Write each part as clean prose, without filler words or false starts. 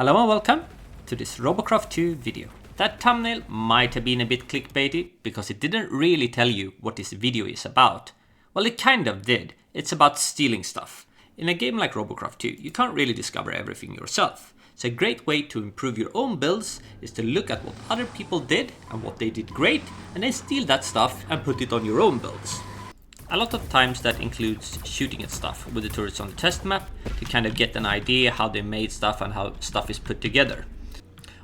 Hello and welcome to this Robocraft 2 video. That thumbnail might have been a bit clickbaity because it didn't really tell you what this video is about. Well, it kind of did. It's about stealing stuff. In a game like Robocraft 2, you can't really discover everything yourself. So a great way to improve your own builds is to look at what other people did and what they did great, and then steal that stuff and put it on your own builds. A lot of times that includes shooting at stuff with the turrets on the test map to kind of get an idea how they made stuff and how stuff is put together.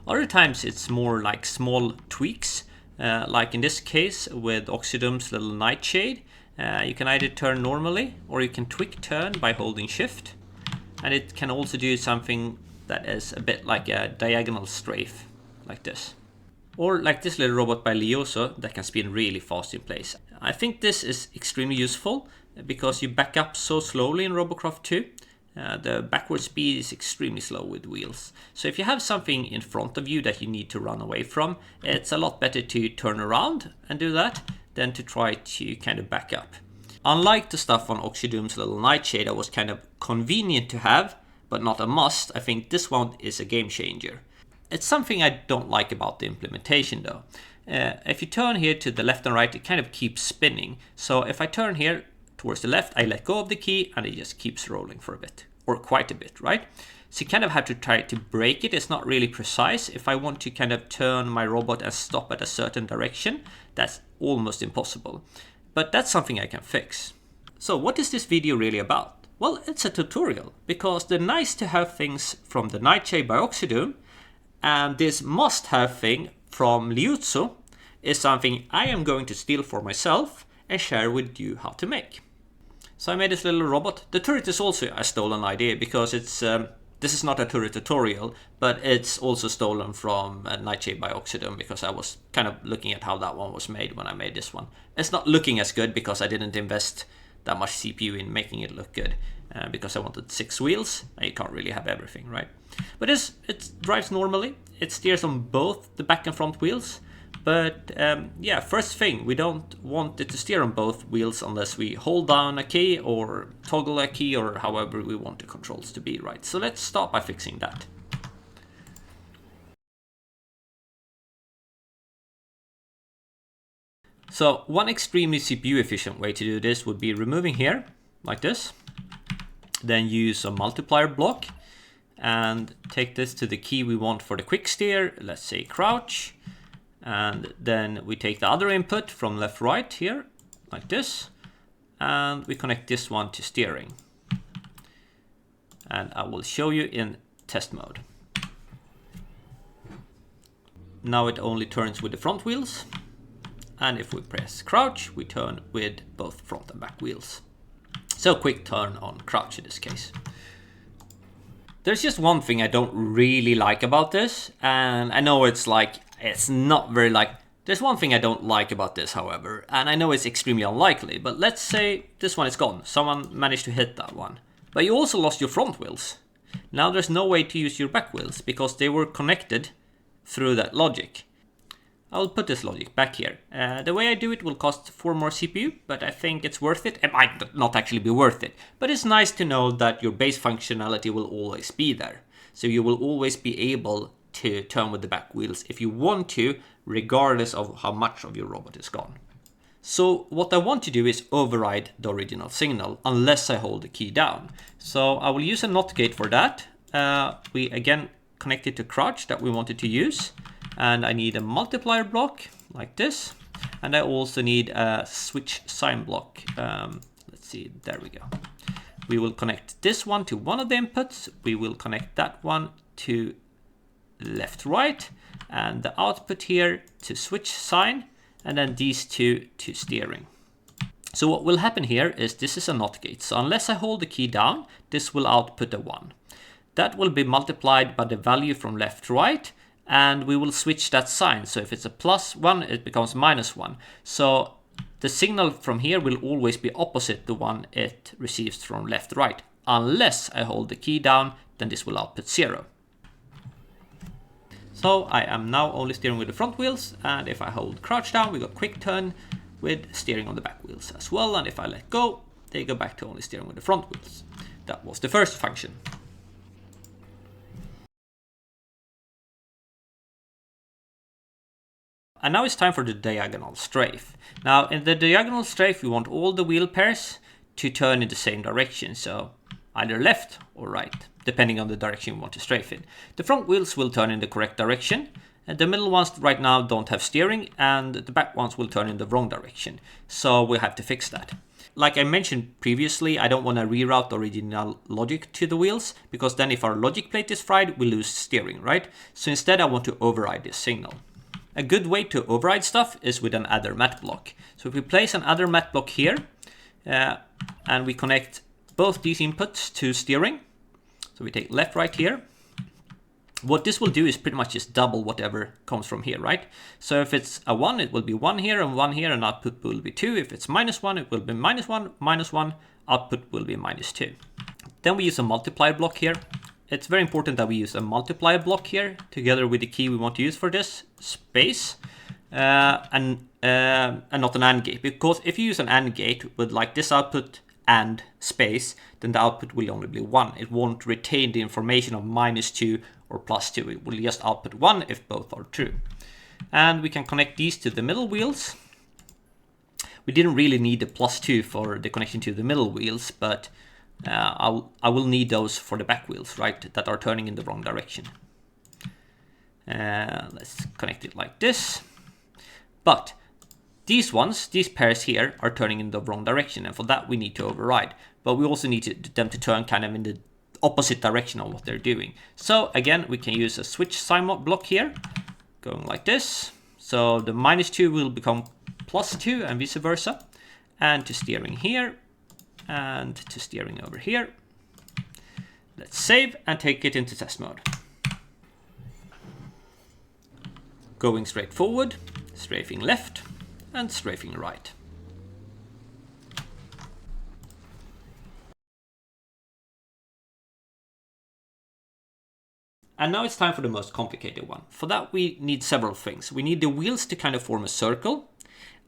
Other times it's more like small tweaks, like in this case with Oxydome's little nightshade. You can either turn normally or you can quick turn by holding shift, and it can also do something that is a bit like a diagonal strafe, like this. Or like this little robot by Lioso that can spin really fast in place. I think this is extremely useful because you back up so slowly in Robocraft 2. The backward speed is extremely slow with wheels. So if you have something in front of you that you need to run away from, it's a lot better to turn around and do that than to try to kind of back up. Unlike the stuff on Oxydome's little nightshade that was kind of convenient to have, but not a must, I think this one is a game changer. It's something I don't like about the implementation though. If you turn here to the left and right, it kind of keeps spinning. So if I turn here towards the left, I let go of the key and it just keeps rolling for a bit, or quite a bit, right? So you kind of have to try to break it. It's not really precise. If I want to kind of turn my robot and stop at a certain direction, that's almost impossible. But that's something I can fix. So what is this video really about? Well, it's a tutorial, because the nice to have things from the Nightshade by Oxydome and this must-have thing from Liuzzo is something I am going to steal for myself and share with you how to make. So I made this little robot. The turret is also a stolen idea because it's this is not a turret tutorial, but it's also stolen from Nightshade by Oxydome because I was kind of looking at how that one was made when I made this one. It's not looking as good because I didn't invest that much CPU in making it look good. Because I wanted 6 wheels, and you can't really have everything, right? But it drives normally. It steers on both the back and front wheels. But yeah, first thing, we don't want it to steer on both wheels unless we hold down a key or toggle a key or however we want the controls to be, right? So let's start by fixing that. So one extremely CPU efficient way to do this would be removing here, like this. Then use a multiplier block and take this to the key we want for the quick steer, let's say crouch, and then we take the other input from left right here like this, and we connect this one to steering, and I will show you in test mode. Now it only turns with the front wheels, and if we press crouch we turn with both front and back wheels. So quick turn on crouch in this case. There's just one thing I don't really like about this, and I know it's not very there's one thing I don't like about this, however, and I know it's extremely unlikely, but let's say this one is gone. Someone managed to hit that one, but you also lost your front wheels. Now there's no way to use your back wheels because they were connected through that logic. I'll put this logic back here. The way I do it will cost 4 more CPU, but I think it's worth it. It might not actually be worth it, but it's nice to know that your base functionality will always be there. So you will always be able to turn with the back wheels if you want to, regardless of how much of your robot is gone. So what I want to do is override the original signal unless I hold the key down. So I will use a NOT gate for that. We again connect it to crouch that we wanted to use. And I need a multiplier block like this, and I also need a switch sign block. Let's see, there we go. We will connect this one to one of the inputs. We will connect that one to left right, and the output here to switch sign, and then these two to steering. So what will happen here is this is a NOT gate. So unless I hold the key down, this will output a 1. That will be multiplied by the value from left to right, and we will switch that sign. So if it's a +1, it becomes -1. So the signal from here will always be opposite the one it receives from left to right. Unless I hold the key down, then this will output 0. So I am now only steering with the front wheels, and if I hold crouch down, we got quick turn with steering on the back wheels as well. And if I let go, they go back to only steering with the front wheels. That was the first function. And now it's time for the diagonal strafe. Now in the diagonal strafe we want all the wheel pairs to turn in the same direction, so either left or right, depending on the direction you want to strafe in. The front wheels will turn in the correct direction, and the middle ones right now don't have steering, and the back ones will turn in the wrong direction. So we'll have to fix that. Like I mentioned previously, I don't want to reroute the original logic to the wheels, because then if our logic plate is fried, we lose steering, right? So instead I want to override this signal. A good way to override stuff is with an adder mat block. So if we place an adder mat block here, and we connect both these inputs to steering, so we take left, right here, what this will do is pretty much just double whatever comes from here, right? So if it's a 1, it will be 1 here, and output will be 2. If it's -1, it will be -1, -1, output will be -2. Then we use a multiplier block here. It's very important that we use a multiplier block here, together with the key we want to use for this, space, and not an AND gate. Because if you use an AND gate with like this output and space, then the output will only be 1. It won't retain the information of -2 or +2. It will just output 1 if both are true. And we can connect these to the middle wheels. We didn't really need the +2 for the connection to the middle wheels, but I will need those for the back wheels, right, that are turning in the wrong direction. Let's connect it like this. But these pairs here are turning in the wrong direction, and for that we need to override. But we also need them to turn kind of in the opposite direction of what they're doing. So again, we can use a switch sign block here, going like this. So the -2 will become +2 and vice versa. And to steering here, and to steering over here. Let's save and take it into test mode. Going straight forward, strafing left, and strafing right. And now it's time for the most complicated one. For that we need several things. We need the wheels to kind of form a circle,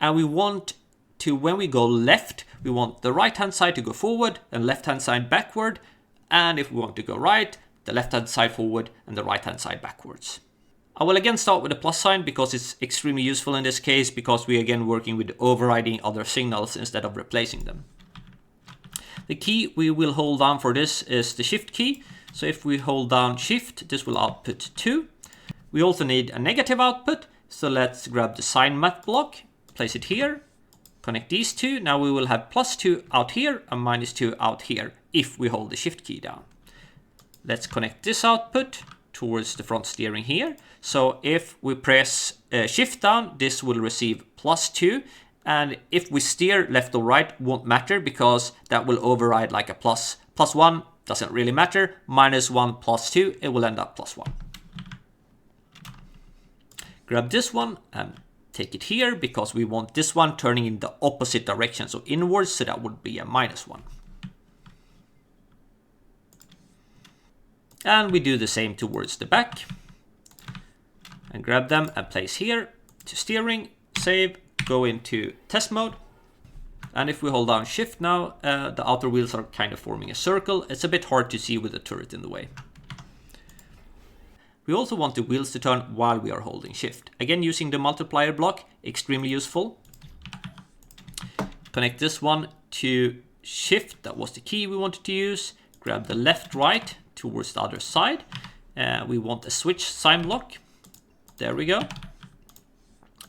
and we want to, when we go left, we want the right hand side to go forward and left hand side backward, and if we want to go right, the left hand side forward and the right hand side backwards. I will again start with a plus sign because it's extremely useful in this case, because we're again working with overriding other signals instead of replacing them. The key we will hold down for this is the shift key. So if we hold down shift, this will output 2. We also need a negative output. So let's grab the sign mat block, place it here, connect these two. Now we will have +2 out here and -2 out here if we hold the shift key down. Let's connect this output towards the front steering here. So if we press shift down, this will receive +2. And if we steer left or right, won't matter, because that will override like a +1, doesn't really matter. -1 +2, it will end up +1. Grab this one and take it here, because we want this one turning in the opposite direction, so inwards, so that would be a -1. And we do the same towards the back. And grab them and place here to steering, save, go into test mode. And if we hold down shift now, the outer wheels are kind of forming a circle. It's a bit hard to see with the turret in the way. We also want the wheels to turn while we are holding shift. Again, using the multiplier block, extremely useful. Connect this one to shift, that was the key we wanted to use. Grab the left, right towards the other side. We want a switch sign block. There we go.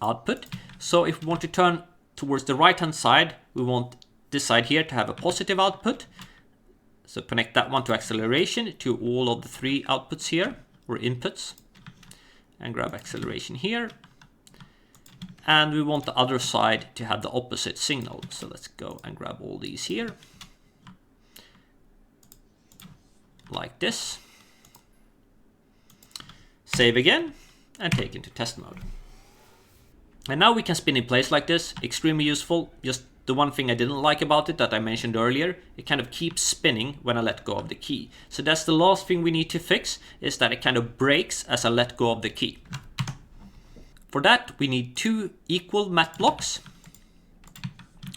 Output. So if we want to turn towards the right hand side, we want this side here to have a positive output. So connect that one to acceleration to all of the 3 outputs here, or inputs. And grab acceleration here. And we want the other side to have the opposite signal. So let's go and grab all these here. Like this. Save again and take into test mode. And now we can spin in place like this, extremely useful. Just the one thing I didn't like about it that I mentioned earlier, it kind of keeps spinning when I let go of the key. So that's the last thing we need to fix, is that it kind of breaks as I let go of the key. For that, we need 2 equal mat blocks.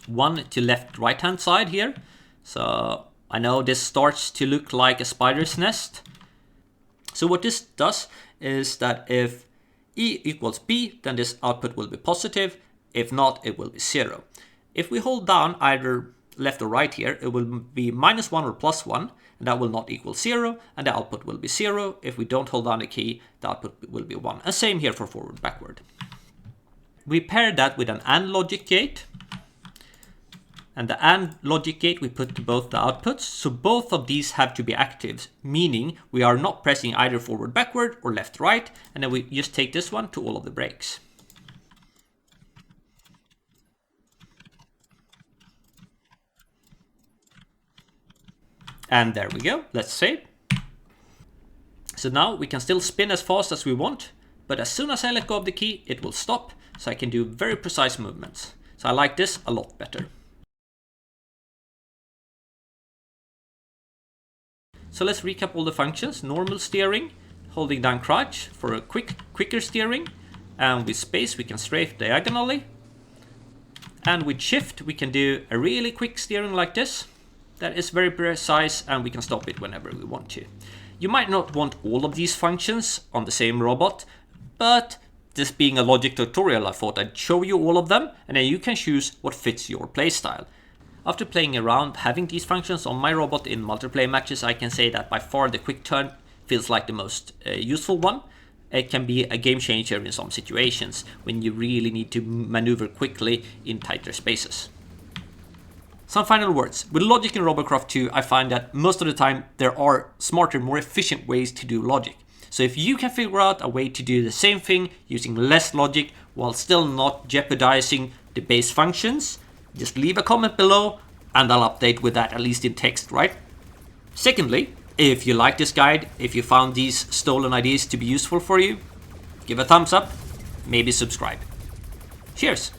One to left right hand side here. So I know this starts to look like a spider's nest. So what this does is that if E equals B, then this output will be positive. If not, it will be 0. If we hold down either left or right here, it will be -1 or +1, and that will not equal 0, and the output will be 0. If we don't hold down the key, the output will be 1. And same here for forward, backward. We pair that with an AND logic gate. And the AND logic gate we put to both the outputs, so both of these have to be active, meaning we are not pressing either forward, backward or left, right, and then we just take this one to all of the brakes. And there we go, let's save. So now we can still spin as fast as we want, but as soon as I let go of the key, it will stop, so I can do very precise movements. So I like this a lot better. So let's recap all the functions. Normal steering, holding down crouch for a quicker steering, and with space we can strafe diagonally, and with shift we can do a really quick steering like this. That is very precise, and we can stop it whenever we want to. You might not want all of these functions on the same robot, but this being a logic tutorial, I thought I'd show you all of them, and then you can choose what fits your playstyle. After playing around having these functions on my robot in multiplayer matches, I can say that by far the quick turn feels like the most useful one. It can be a game changer in some situations when you really need to maneuver quickly in tighter spaces. Some final words. With logic in Robocraft 2, I find that most of the time there are smarter, more efficient ways to do logic. So if you can figure out a way to do the same thing using less logic while still not jeopardizing the base functions, just leave a comment below and I'll update with that, at least in text, right? Secondly, if you like this guide, if you found these stolen ideas to be useful for you, give a thumbs up, maybe subscribe. Cheers!